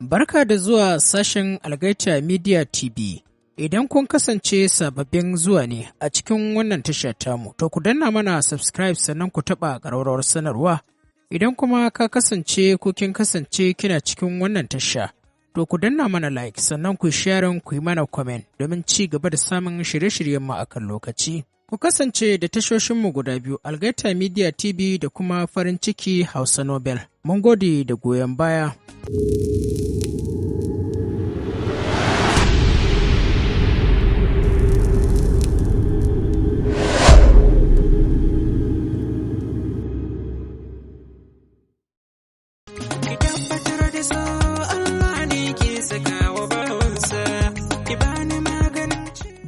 Barka da zuwa sashen Algaita Media TV. Idan kun kasance sababbin zuwa ne a cikin wannan tasha tamu, to ku danna mana subscribe sannan ku taɓa ƙararrawar sanarwa. Idan kuma ka kasance ko kin kasance kina cikin wannan tasha, to ku danna mana like sannan ku sharing ku yi mana comment domin ci gaba da samun shirye-shiryen mu akan lokaci. Ku kasance da tashoshinmu guda biyu, Algaita Media TV da kuma farin ciki Hausa Novel. Mun gode da goyon baya.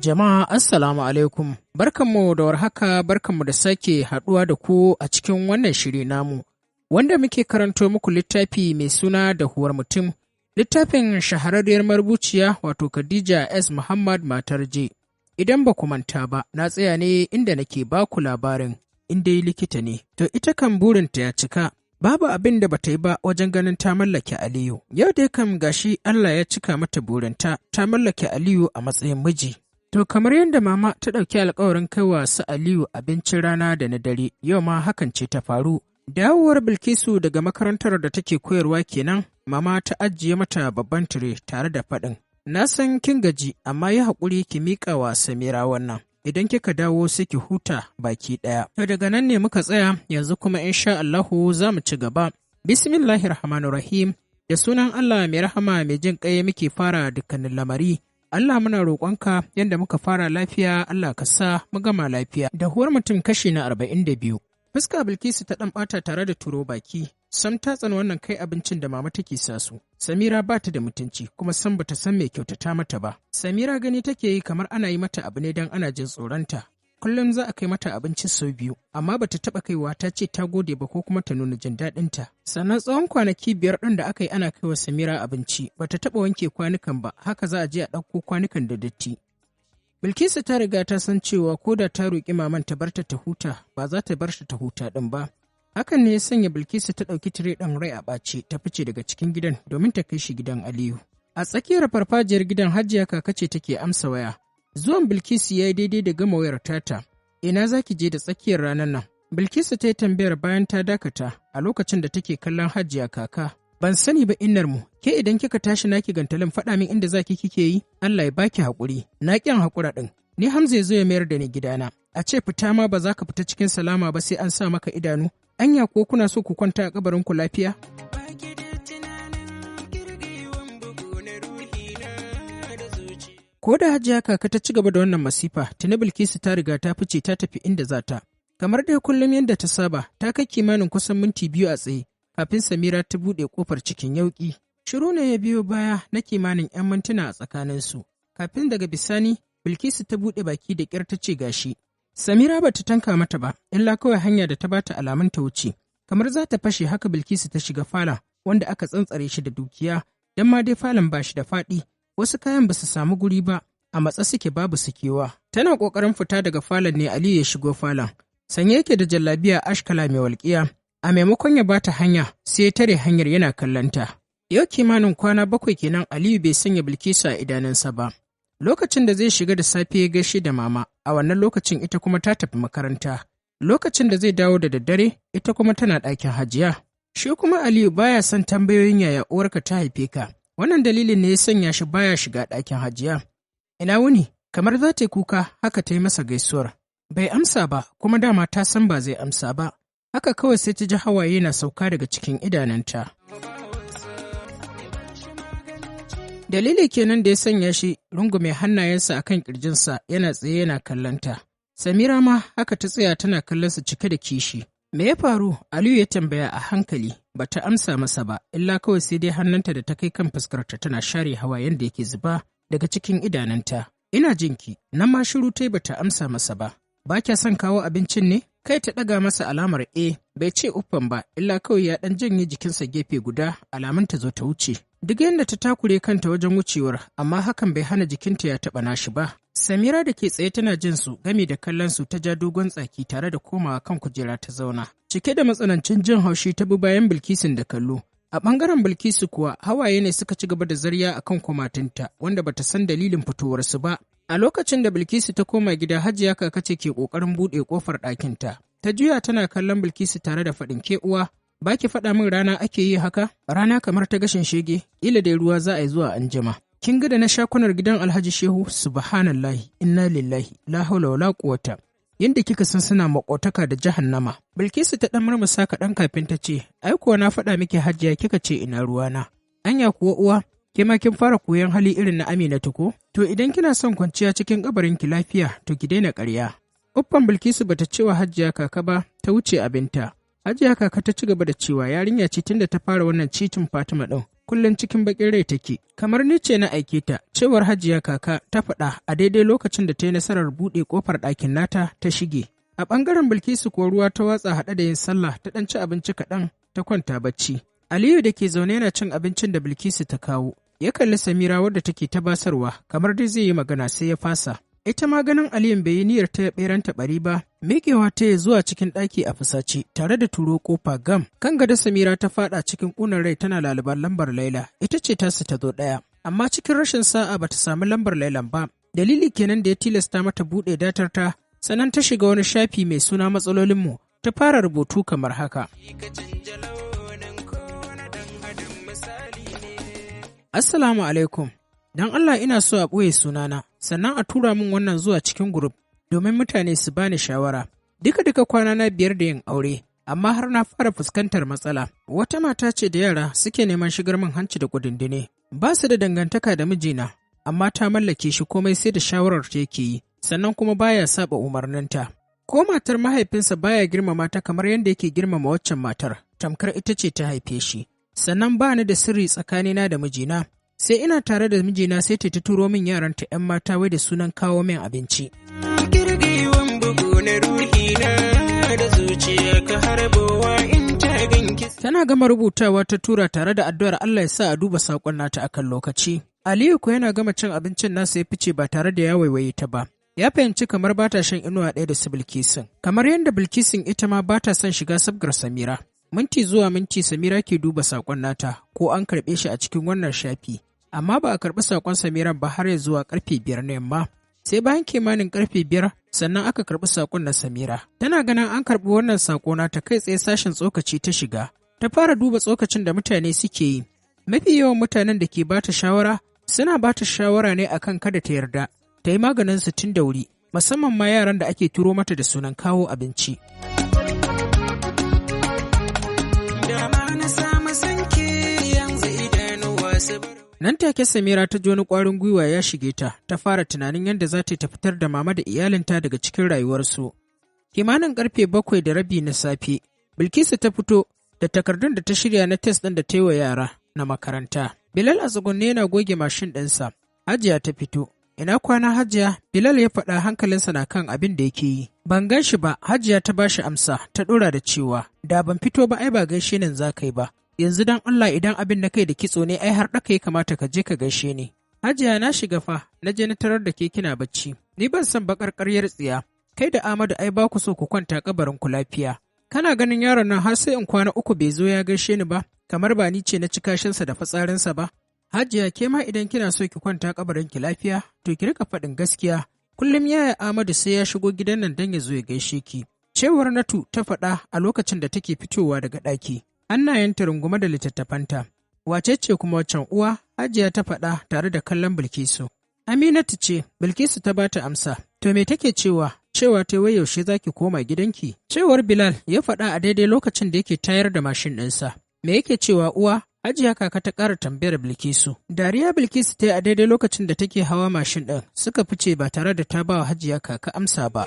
Jama'a Assalamu alaikum, barkanmu da warhaka, barkanmu da sake haɗuwa da ku a cikin wannan shiri namu, wanda muke karanto muku littafi mai suna Dahuwar mutum, littafin shahararriyar marubuciya wato Khadija S. Muhammad matar J. Idan ba ku manta ba, na tsaya ne inda nake ba ku labarin, inda yi likita ne, to ita kan burinta ya cika, babu abin da bata yi ba wajen ganin ta mallake Aliyu. Yau dai kam gashi Allah ya cika mata burinta, ta mallake Aliyu a matsayin miji. To kamar yadda mama ta ɗauki alkawarin kaiwa su Aliyu abincin rana da na dare, yau ma hakan ce ta faru. Dawowar Bilkisu daga makarantar da take koyarwa kenan, mama ta ajiye mata babban tire tare da faɗin. Na san kin gaji, amma yi haƙuri ki miƙa wa Samira wannan. Idan kika dawo sai ki huta baki ɗaya. To daga nan ne muka tsaya, yanzu kuma insha Allahu za mu ci gaba. Bismillahirrahmanirrahim. Da sunan Allah mai rahama mai jin ƙai muke fara dukkanin lamari. Allah muna roƙonka yadda muka fara lafiya, Allah ka sa mu gama lafiya. Dahuwar mutum kashi na 42. Fuska Bilkisu ta ɗan ɓata tare da turo baki. Sam ta tsani wannan kai abincin da mama take sa su. Samira ba ta da mutunci kuma san bata san mai kyautata mata ba. Samira gani take yi kamar ana yi mata abu ne don ana jin tsoronta. Kullum za a kai mata abinci sau biyu, amma bata taɓa kaiwa ta ce ta gode ba ko kuma ta nuna jin daɗinta. Sannan tsawon kwanaki 5 ɗin da aka yi ana kaiwa Samira abinci, bata taɓa wanke kwanukan ba, haka za a je a ɗauko kwanukan da datti. Bilkisu ta riga ta san cewa ko da ta roƙi maman ta barta ta huta, ba za ta bar ta huta ɗin ba. Hakan ne ya sanya Bilkisu ta ɗauki tire ɗin rai a ɓace ta fice daga cikin gidan domin ta kai shi gidan Aliyu. A tsakiyar farfajiyar gidan Hajiya kaka ce take amsa waya. Zuwan Bilkisu ya yi daidai da gama wayar tata. Ina za ki je da tsakiyar ranar nan? Bilkisu ta yi tambayar bayan ta dakata a lokacin da take kallon Hajiya kaka. Ban sani ba mu, ke idan kika tashi naki gantalin faɗa min inda zaki kike yi? Allah ya baki haƙuri. Na ƙin haƙura ɗin. Ni Hamza ya zo ya mayar da ni gidana. A ce fita ma ba za ka fita cikin salama ba sai an sa maka idanu. Anya ko kuna so ku kwanta a kabarin ku lafiya? Ko da Hajiya kaka ta ci gaba da wannan masifa, tuni Bilkisu ta riga ta fice ta tafi inda za ta. Kamar dai kullum yadda ta saba, ta kai kimanin kusan minti 2 a tsaye, kafin Samira ta buɗe ƙofar cikin yauƙi. Shiru ne ya biyo baya na kimanin 'yan mintuna a tsakaninsu. Kafin daga bisani, Bilkisu ta buɗe baki da ƙyar ta ce gashi. Samira ba ta tanka mata ba, illa kawai hanya da ta bata alamun ta wuce. Kamar za ta fashe haka Bilkisu ta shiga falon, wanda aka tsantsare shi da dukiya, don ma dai falon ba shi da faɗi. Wasu kayan ba su samu guri ba, a matsa suke babu sukewa. Tana ƙoƙarin fita daga falon ne Aliyu ya shigo falon. Sanye yake da jallabiya ashkala mai walƙiya, a maimakon ya bata hanya sai ya tare hanyar yana kallonta. Yau kimanin kwana 7 kenan Aliyu bai sanya Bilkisu a idanunsa ba. Lokacin da zai shiga da safe ya gaishe da mama, a wannan lokacin ita kuma ta tafi makaranta. Lokacin da zai dawo da daddare, ita kuma tana ɗakin Hajiya. Shi kuma Aliyu baya son tambayoyin yaya uwarka ta haife ka. Wannan dalilin ne ya sanya shi baya shiga ɗakin Hajiya. Ina wuni, kamar za ta yi kuka, haka ta yi masa gaisuwar. Bai amsa ba, kuma dama ta san ba zai amsa ba. Haka kawai sai ta ji hawaye na sauka daga cikin idanunta. Dalili kenan da ya sanya shi rungume hannayensa a kan ƙirjinsa yana tsaye yana kallonta. Samira ma haka ta tsaya tana kallonsa cike da kishi. Me ya faru? Aliyu ya tambaya a hankali, ba ta amsa masa ba, illa kawai sai dai hannunta da ta kai kan fuskarta tana share hawayen da yake zuba daga cikin idanunta. Ina jinki, nan ma shiru ta ba ta amsa masa ba. Ba kya son kawo abincin ne? Kai ta ɗaga masa alamar bai ce uffan ba, illa kawai ya ɗan janye jikinsa gefe guda, alamun ta zo ta wuce. Duk yadda ta takure kanta wajen wucewar, amma hakan bai hana jikinta ya taɓa nashi ba. Samira da ke tsaye tana jin su gami da kallon su ta ja dogon tsaki tare da komawa kan kujera ta zauna. Cike da matsanancin jin haushi ta bi bayan Bilkisun da kallo. A ɓangaren Bilkisu kuwa hawaye ne suka ci gaba da zarya a kan kumatunta wanda bata san dalilin fitowarsu ba. A lokacin da Bilkisu ta koma gida Hajiya Kaka ce ke ƙoƙarin buɗe ƙofar ɗakinta. Ta juya tana kallon Bilkisu tare da faɗin ke uwa, ba ki faɗa min rana ake yi haka? Rana kamar ta gashin shege, ila dai ruwa za a yi zuwa anjima. Kin ga da na shakunar gidan Alhaji Shehu, subhanallahi, inna lillahi, la haula wala quwwata. Yanda kika san suna makotaka da jahannama. Bilkisu ta ɗan murmusa kaɗan kafin ta ce, ai kuwa na faɗa miki Hajiya kika ce ina ruwana. Anya kuwa uwa, ke ma kin fara koyon hali irin na Aminatu ko? To idan kina son kwanciya cikin kabarinki lafiya, to ki daina ƙarya. Uffan Bilkisu bata cewa Hajiya Kaka ba, ta wuce abinta. Hajiya Kaka ta ci gaba da cewa yarinya ce tunda ta fara wannan citin Fatima ɗin. Kullum cikin bakin rai take, kamar ni ce na aike ta, cewar Hajiya Kaka ta faɗa a daidai lokacin da ta yi nasarar buɗe ƙofar ɗakin nata ta shige. A ɓangaren Bilkisu kuwa ruwa ta watsa haɗe da yin sallah ta ɗan ci abinci kaɗan ta kwanta bacci. Aliyu da ke zaune yana cin abincin da Bilkisu ta kawo. Ya kalli Samira wadda take ta basarwa, kamar dai zai yi magana sai ya fasa. Ita ma ganin Aliyun bai yi niyyar ta ɓeranta ɓari ba, miƙewa ta yi zuwa cikin ɗaki a fusace tare da turo ƙofa gam. Kan gada Samira ta faɗa cikin ƙunar rai tana laliban lambar Laila, ita ce tasu ta zo ɗaya. Amma cikin rashin sa'a bata samu lambar Lailan ba. Dalili kenan da ya tilasta mata buɗe datar ta, sannan ta shiga wani shafi mai suna matsalolinmu, ta fara rubutu kamar haka. Assalamu alaikum. Don Allah ina so a ɓoye sunana, sannan a tura min wannan zuwa cikin gurup domin mutane su bani shawara. Duka kwana na 5 da yin aure, amma har na fara fuskantar matsala. Wata mata ce da yara suke neman shigar min hanci da kudindine. Ba su da dangantaka da mijina, amma ta mallake shi komai sai da shawarar ta yake yi, sannan kuma baya saba umarninta. Ko matar mahaifinsa baya girmama ta kamar yadda yake girmama waccan matar, tamkar ita ce ta haife shi. Sannan ba ni da sirri tsakanina da mijina. Sai ina tare da mijina sai ta turo min yaranta 'yan mata wai da sunan kawo min abinci. Kirgiwan bugu na ruhina da zuciya ka harbowa in ta ganki. Tana gama rubutawa ta tura tare da addu'ar Allah ya sa a duba saƙon nata akan lokaci. Aliyu ko yana gama cin abincin nasa ya fice ba tare da ya waiwaye ta ba. Ya fahimci kamar ba ta shan inuwa ɗaya da su Bilkisun. Kamar yadda Bilkisun ita ma ba ta son shiga sabgar Samira. Minti zuwa minti Samira ke duba saƙon nata ko an karɓe shi a cikin wannan shafi. Amma ba a karɓi saƙon Samiran ba har ya zuwa ƙarfe 5 na yamma. Sai bayan kimanin ƙarfe 5 sannan aka karɓi saƙon na Samira. Tana ganin an karɓi wannan saƙo na ta kai tsaye sashen tsokaci ta shiga. Ta fara duba tsokacin da mutane suke yi. Mafi yawan mutanen da ke bata shawara suna bata shawara ne akan kada ta yarda. Ta yi maganin su tun da wuri, musamman ma yaran da ake turo mata da sunan kawo abinci. Nan take Samira ta ji wani ƙwarin gwiwa ya shige ta, ta fara tunanin yadda za ta fitar da mama da iyalinta daga cikin rayuwarsu. Kimanin ƙarfe 7:30 na safe, Bilkisu ta fito da takardun da ta shirya na test ɗin da ta yi wa yara na makaranta. Bilal a tsugunne yana goge mashin ɗinsa. Hajiya ta fito. Ina kwana Hajiya? Bilal ya faɗa hankalinsa na kan abin da yake yi. Ban gan shi ba, Hajiya ta bashi amsa, ta ɗora da cewa, da ban fito ba ai ba gaishe nan za ka yi ba. Yanzu dan Allah idan abin na kai da kitso ne ai har ɗaka ya kamata ka je ka gaishe ni. Hajiya na shiga fa, na je na tarar da ke kina bacci. Ni ban san bakar ƙaryar tsiya. Kai da Amadu ai ba ku so ku kwanta kabarin ku lafiya. Kana ganin yaron nan har sai in kwana 3 bai zo ya gaishe ni ba, kamar ba ni ce na ci kashinsa da fitsarinsa ba. Hajiya ke ma idan kina so ki kwanta kabarin ki lafiya, to ki rika faɗin gaskiya. Kullum yaya Amadu sai ya shigo gidan nan dan ya zo ya gaishe ki. Cewar Natu ta faɗa a lokacin da take fitowa daga ɗaki. Hannayenta rungume da littattafanta. Wace ce kuma waccan uwa? Hajiya ta faɗa tare da kallon Bilkisu. Aminatu ce, Bilkisu ta bata amsa. To me take cewa? Cewa ta wai yaushe za ki koma gidanki? Cewar Bilal ya faɗa a daidai lokacin da yake tayar da mashin ɗinsa. Me yake cewa uwa? Hajiya Kaka ta ƙara tambayar Bilkisu. Dariya Bilkisu ta yi a daidai lokacin da take hawa mashin ɗin, suka fice ba tare da ta ba wa Hajiya Kaka amsa ba.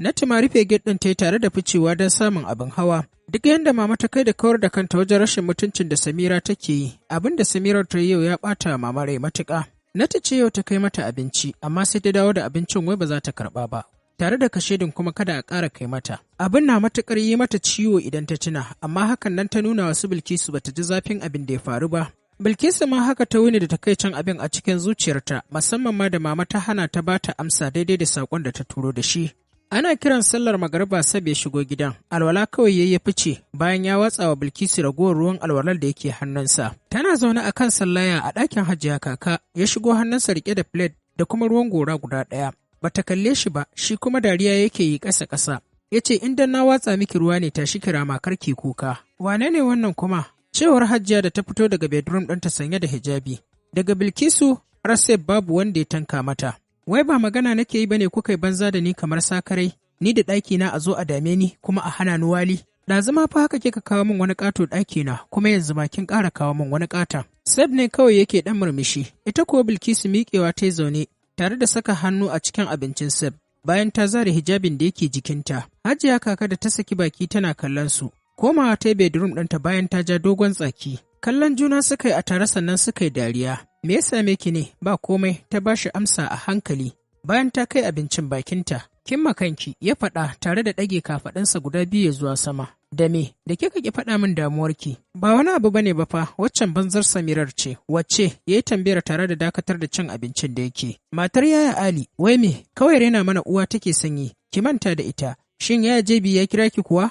Nati ma rufe gate ɗin ta yi tare da ficewa don samun abin hawa. Duk yadda mama ta kai da kawar da kanta wajen rashin mutuncin da Samira take yi, abin da Samirar ta yi yau ya ɓata mama rai matuƙa. Nati ce yau ta kai mata abinci, amma sai ta dawo da abincin wai ba za ta karɓa ba. Tare da kashedin kuma kada a ƙara kai mata. Abin na matuƙar yi mata ciwo idan ta tuna, amma hakan nan ta nuna wasu Bilkisu bata ji zafin abin da ya faru ba. Bilkisu ma haka ta wuni da takaicin abin a cikin zuciyarta, musamman ma da mama ta hana ta bata amsa daidai da saƙon da ta turo da shi. Ana kiran sallar magariba Sab ya shigo gidan, alwala kawai yayi ya fice bayan ya watsa wa Bilkisu ragowar ruwan alwalar da yake hannunsa. Tana zaune a kan sallaya a ɗakin Hajiya Kaka, ya shigo hannunsa riƙe da plate da kuma ruwan gora guda ɗaya. Bata kalle shi ba, shi kuma dariya yake yi ƙasa-ƙasa. Ya ce, in dan na watsa miki ruwa ne tashi kira makar ki kuka. Wane ne wannan kuma? Cewar Hajiya da ta fito daga bedroom ɗinta sanye da hijabi. Daga Bilkisu har sai babu wanda ya tanka mata. Wai ba magana nake yi bane kuka yi banza da ni kamar sakarai, ni da ɗakina a zo a dame ni kuma a hana ni wali. Ɗazuma fa haka kika kawo min wani ƙato ɗakina kuma yanzu ma kin ƙara kawo min wani ƙaton. Sab ne kawai yake ɗan murmushi, ita kuwa Bilkisu miƙewa ta zaune tare da saka hannu a cikin abincin Sab bayan ta zare hijabin da yake jikinta. Hajiya Kaka da ta saki baki tana kallon su, komawa ta bedroom ɗinta bayan ta ja dogon tsaki. Kallon juna suka yi a tare sannan suka yi dariya. Me ya same ki ne? Ba komai, ta ba shi amsa a hankali. Bayan ta kai abincin bakinta, kin makanki, ya faɗa tare da ɗage kafaɗinsa guda biyu zuwa sama. Da me, da kika ki faɗa min damuwarki? Ba wani abu bane ba fa, waccan banzar Samirar ce, wacce ya yi tambayar tare da dakatar da cin abincin da yake. Matar Yaya Ali, wai me, kawai rena mana uwa take sanyi, ki manta da ita. Shin Yaya Jebi ya kira ki kuwa?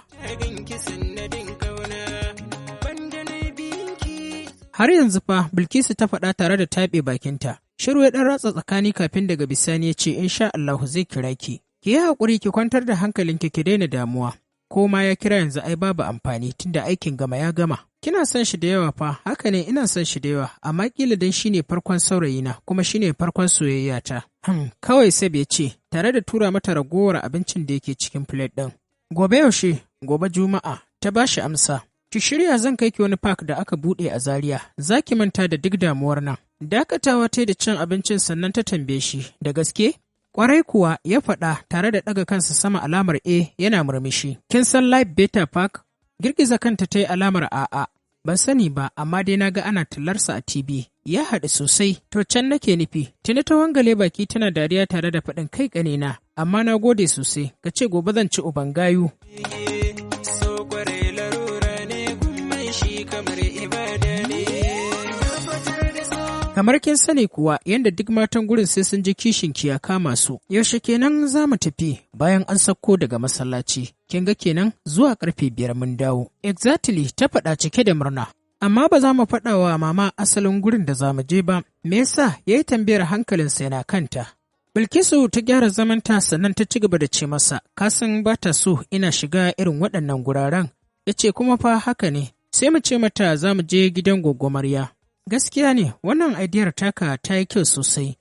Har yanzu fa Bilkisu ta faɗa tare da taɓe bakinta. Shiru ya ɗan ratsa tsakani kafin daga bisani ya ce insha Allahu zai kira ki. Ki yi haƙuri ki kwantar da hankalinki ki daina damuwa. Ko ma ya kira yanzu ai babu amfani tunda aikin gama ya gama. Kina son shi da yawa fa, haka ne ina son shi da yawa, amma kila dan shine farkon saurayina kuma shine farkon soyayyata. Kawai Sab ya ce tare da tura mata ragowar abincin da yake cikin plate ɗin. Gobe yaushe? Gobe Juma'a. Ta bashi amsa. Ki shirya zan kai ki wani park da aka buɗe a Zaria, za ki manta da duk damuwar nan. Dakatawa ta da cin abincin sannan ta tambaye shi, da gaske? Ƙwarai kuwa ya faɗa tare da ɗaga kansa sama alamar A yana murmushi. Kin san Life Better Park? Girgiza kanta ta yi alamar a'a. Ban sani ba, amma dai na ga ana tallarsa a TV. Ya haɗu sosai, to can nake nufi. Tuni ta wangale baki tana dariya tare da faɗin kai ƙanina, amma na gode sosai, ka ce gobe zan ci uban gayu. Kamar kin sani kuwa yadda duk matan gurin sai sun ji kishin ki ya kama su. Yaushe kenan za mu tafi bayan an sauko daga masallaci. Kin ga kenan zuwa karfe 5 mun dawo. Exactly, ta faɗa cike da murna. Amma ba za mu faɗa wa mama asalin gurin da za mu je ba. Me yasa? Yayi tambayar hankalinsa yana kanta. Bilkisu ta gyara zamanta sannan ta ci gaba da ce masa, ka san ba ta so ina shiga irin waɗannan guraren. Ya ce kuma fa haka ne. Sai mu ce mata za mu je gidan Gwaggo Marya. Gaskiya ne, wannan aidiyar taka ta yi kyau sosai.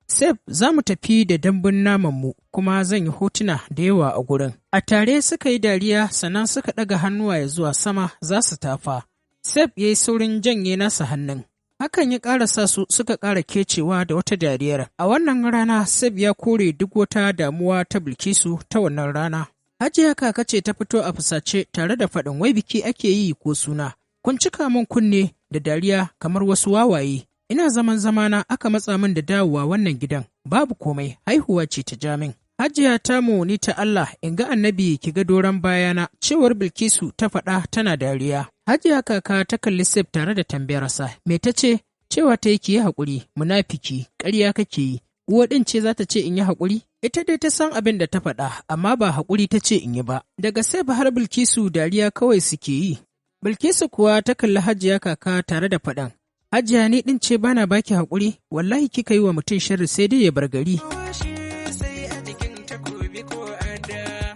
Sef, za mu tafi da dambun namanmu kuma zan yi hotuna da yawa a gurin. A tare suka yi dariya sannan suka ɗaga hannuwa ya zuwa sama za su tafa. Sef ya yi saurin janye nasa hannun. Hakan ya ƙara sa su suka ƙara kecewa da wata dariyar. A wannan rana, Sef ya kore duk wata damuwa ta Bilkisu ta wannan rana. Hajiya Kaka ce ta fito a fusace tare da faɗin wai biki ake yi ko suna. Kun cika min kunne da dariya kamar wasu wawaye. Ina zaman zamana aka matsa min da dawowa wannan gidan. Babu komai, haihuwa ce ta jamin. Hajiya tamu ni ta Allah in ga annabi ki ga doron bayana, cewar Bilkisu ta faɗa tana dariya. Hajiya Kaka ta kalli Sef tare da tambayarsa, me ta ce? Cewa ta yi ki yi haƙuri, munafiki, ƙarya kake yi. Uwa ɗin ce za ta ce in yi haƙuri? Ita dai ta san abin da ta faɗa, amma ba haƙuri ta ce in yi ba. Daga Sef har Bilkisu dariya kawai suke yi. Bilkisu kuwa ta kalli Hajiya Kaka tare da faɗan, Hajiya ni ɗin ce bana baki haƙuri, wallahi kika yi wa mutum sharri sai dai ya bar gari.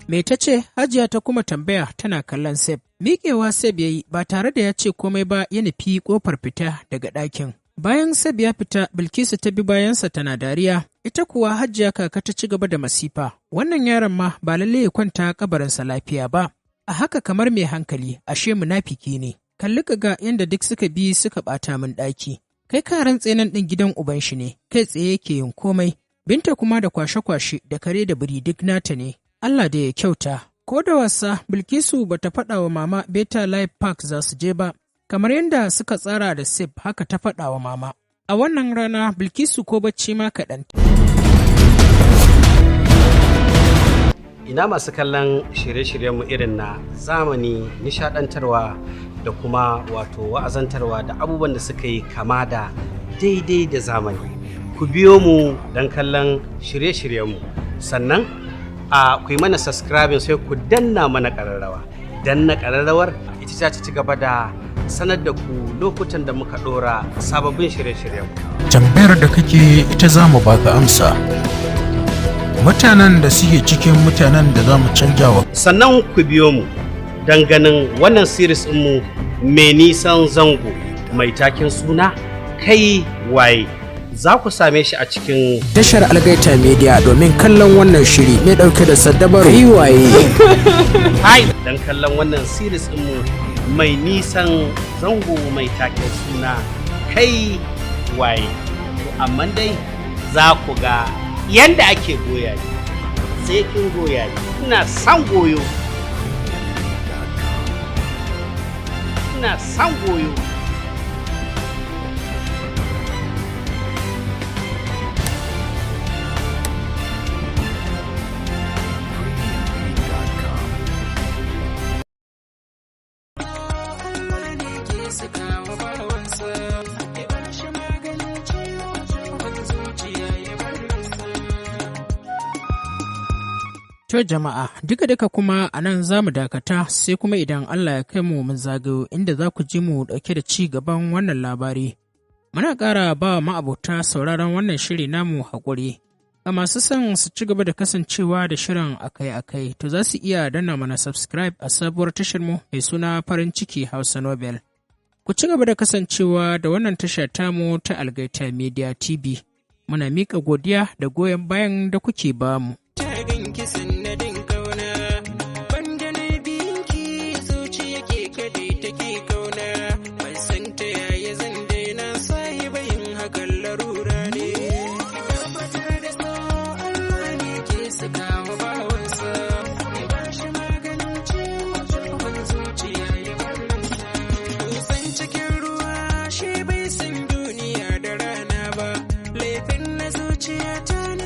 Me ta ce? Hajiya ta kuma tambaya tana kallon Sef. Miƙewa Sef ya yi ba tare da ya ce komai ba ya nufi ƙofar fita daga ɗakin. Bayan Sef ya fita, Bilkisu ta bi bayansa tana dariya, ita kuwa Hajiya Kaka ta ci gaba da masifa. Wannan yaron ma ba lallai ya kwanta kabarinsa lafiya ba. A haka kamar mai hankali, ashe munafiki ne. Kalli ka ga yadda duk suka bi suka ɓata min ɗaki. Kai ka rantse nan ɗin gidan uban shi ne, kai tsaye yake yin komai. Binta kuma da kwashe-kwashe da kare da biri duk nata ne. Allah da ya kyauta. Ko da wasa, Bilkisu bata faɗa wa mama Better Life Park za su je ba. Kamar yadda suka tsara da Sef haka ta faɗa wa mama. A wannan rana, Bilkisu ko bacci ma kaɗan. Ina masu kallon shirye-shiryenmu irin na zamani, nishadantarwa da kuma wato wa'azantarwa da abubuwan da suka yi kama da daidai da zamani. Ku biyo mu don kallon shirye-shiryenmu, sannan ku yi mana subscribing sai ku danna mana ƙararrawa. Danna ƙararrawar ita ta ci gaba da sanar da ku lokutan da muka ɗora sababbin shirye-shiryen. Tambayar da kake ita za mu baka amsa. Mutanen da suke cikin mutanen da za mu canja wa. Sannan ku biyo mu don ganin wannan series mu mai nisan zango mai takin suna kai waye. Za ku same shi a cikin tashar Algaita Media domin kallon wannan shiri mai ɗauke da saddabar kai waye. Hai don kallon wannan series mu mai nisan zango mai takin suna kai waye. Amma dai za ku ga yanda ake goya ne, sai kin goya ne. Ina son goyo. Ina son goyo. To jama'a, duka kuma a nan za mu dakata sai kuma idan Allah ya kai mu mun zagayo inda za ku ji mu ɗauke da ci gaban wannan labari. Muna ƙara ba ma'abota sauraron wannan shiri namu haƙuri. Ga masu son su ci gaba da kasancewa da shirin akai-akai, to za su iya danna mana subscribe a sabuwar tashar mu mai suna farin ciki Hausa Novel. Ku ci gaba da kasancewa da wannan tasha tamu ta Algaita Media TV. Muna miƙa godiya da goyon bayan da kuke bamu. Cikin ruwa shi bai san duniya da rana ba, laifin na zuciya ta